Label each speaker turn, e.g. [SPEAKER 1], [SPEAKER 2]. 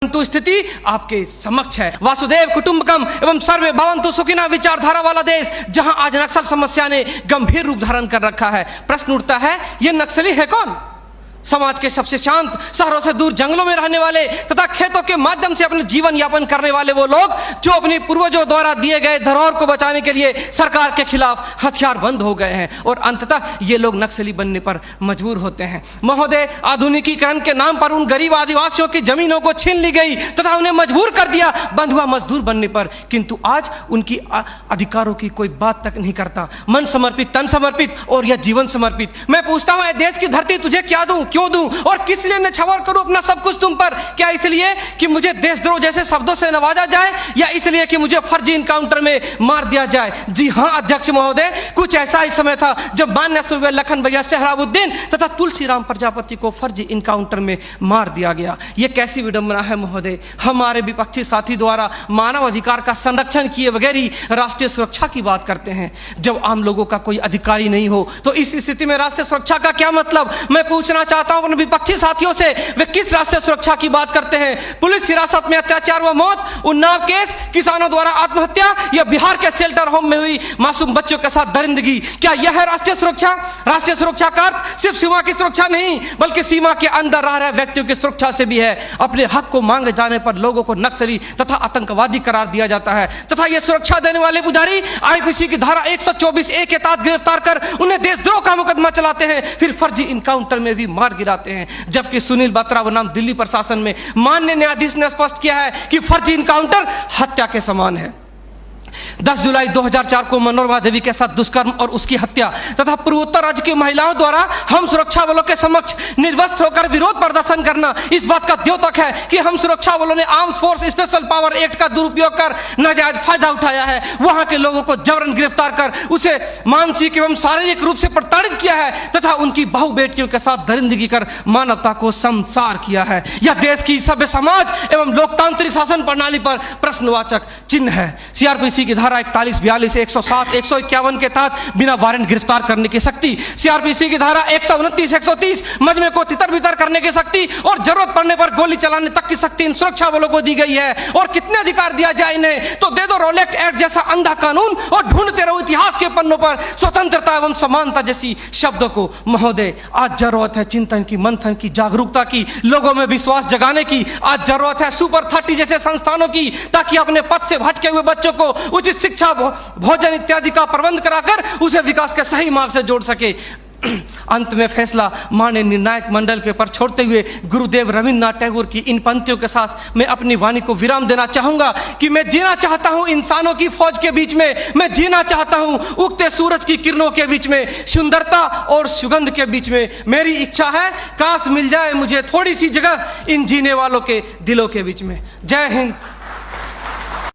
[SPEAKER 1] परंतु स्थिति आपके समक्ष है। वासुदेव कुटुंबकम एवं सर्वे भवन्तु सुखिनः विचारधारा वाला देश, जहां आज नक्सल समस्या ने गंभीर रूप धारण कर रखा है। प्रश्न उठता है, ये नक्सली है कौन? समाज के सबसे शांत, शहरों से दूर जंगलों में रहने वाले तथा खेतों के माध्यम से अपने जीवन यापन करने वाले वो लोग जो अपने पूर्वजों द्वारा दिए गए धरोहर को बचाने के लिए सरकार के खिलाफ हथियार बंद हो गए हैं और अंततः ये लोग नक्सली बनने पर मजबूर होते हैं। महोदय, आधुनिकीकरण के नाम पर उन गरीब आदिवासियों की जमीनों को छीन ली गई तथा उन्हें मजबूर कर दिया बंधुआ मजदूर बनने पर, किंतु आज उनकी अधिकारों की कोई बात तक नहीं करता। मन समर्पित, तन समर्पित और यह जीवन समर्पित। मैं पूछता हूं, देश की धरती तुझे क्या दूं, क्यों दूं और किस लिए न्यौछावर करूं अपना सब कुछ तुम पर? क्या इसलिए कि मुझे देशद्रोह जैसे शब्दों से नवाजा जाए या इसलिए कि मुझे फर्जी इनकाउंटर में मार दिया जाए? जी हां अध्यक्ष महोदय, कुछ ऐसा ही समय था जब मान्य सूबे लखन भैया सोहराबुद्दीन तथा तुलसीराम प्रजापति को फर्जी इनकाउंटर में मार दिया गया। यह कैसी विडंबना है महोदय, हमारे विपक्षी साथी द्वारा मानव अधिकार का संरक्षण किए बगैर ही राष्ट्रीय सुरक्षा की बात करते हैं। जब आम लोगों का कोई अधिकार ही नहीं हो तो इस स्थिति में राष्ट्रीय सुरक्षा का क्या मतलब? मैं पूछना चाहता हूं अपने विपक्षी साथियों से, वे किस राष्ट्रीय सुरक्षा की बात करते हैं? पुलिस हिरासत में अत्याचार व मौत, उन्नाव केस, किसानों द्वारा आत्महत्या या बिहार के शेल्टर होम में हुई मासूम बच्चों के साथ दरिंदगी, क्या यह है राष्ट्रीय सुरक्षा? राष्ट्रीय सुरक्षा का अर्थ सिर्फ सीमा की सुरक्षा नहीं बल्कि सीमा के अंदर रह रहे व्यक्तियों की सुरक्षा से भी है। अपने हक को मांगे जाने पर लोगों को नक्सली तथा आतंकवादी करार दिया जाता है तथा यह सुरक्षा देने वाले पुजारी आईपीसी की धारा 124A के तहत गिरफ्तार कर उन्हें देशद्रोह का मुकदमा चलाते हैं, फिर फर्जी इनकाउंटर में भी मार गिराते हैं। जबकि सुनील बत्रा बनाम दिल्ली प्रशासन में माननीय न्यायाधीश ने स्पष्ट किया है कि फर्जी इनकाउंटर हत्या के समान है। 10 जुलाई 2004 को मनोरमा देवी के साथ दुष्कर्म और उसकी हत्या तथा पूर्वोत्तर राज्य की महिलाओं द्वारा हम सुरक्षा बलों के समक्ष निर्वस्त्र होकर विरोध प्रदर्शन करना इस बात का द्योतक है कि हम सुरक्षा बलों ने arms force special power act का दुरुपयोग कर नाजायज फायदा उठाया है। वहां के लोगों को जबरन गिरफ्तार कर उसे मानसिक एवं शारीरिक रूप से प्रताड़ित किया है तथा उनकी बहु बेटियों के साथ दरिंदगी कर मानवता को संसार किया है। यह देश की सभ्य समाज एवं लोकतांत्रिक शासन प्रणाली पर प्रश्नवाचक चिन्ह है। सीआरपीसी की धारा 41, 42, 107, 151 के तहत बिना वारंट गिरफ्तार करने की शक्ति, सीआरपीसी की धारा 129, 130 मजमे को तितर बितर करने की शक्ति और जरूरत पड़ने पर गोली चलाने तक की शक्ति इन सुरक्षा बलों को दी गई है। और कितने अधिकार दिया जाए इन्हें? तो दे दो रोलेक्ट एक्ट जैसा अंधा कानून और ढूंढते रहो इतिहास के पन्नों पर स्वतंत्रता एवं समानता जैसी शब्दों को। महोदय, आज जरूरत है चिंतन की, मंथन की, जागरूकता की, लोगों में विश्वास जगाने की। आज जरूरत है सुपर 30 जैसे संस्थानों की, ताकि अपने पथ से भटके हुए बच्चों को उचित शिक्षा, भोजन इत्यादि का प्रबंध कराकर उसे विकास के सही मार्ग से जोड़ सके। अंत में फैसला माननीय निर्णायक मंडल के पर छोड़ते हुए गुरुदेव रविन्द्रनाथ टैगोर की इन पंक्तियों के साथ मैं अपनी वाणी को विराम देना चाहूंगा कि मैं जीना चाहता हूं इंसानों की फौज के बीच में, मैं जीना चाहता हूं उगते सूरज की किरणों के बीच में, सुंदरता और सुगंध के बीच में। मेरी इच्छा है काश मिल जाए मुझे थोड़ी सी जगह इन जीने वालों के दिलों के बीच में। जय हिंद।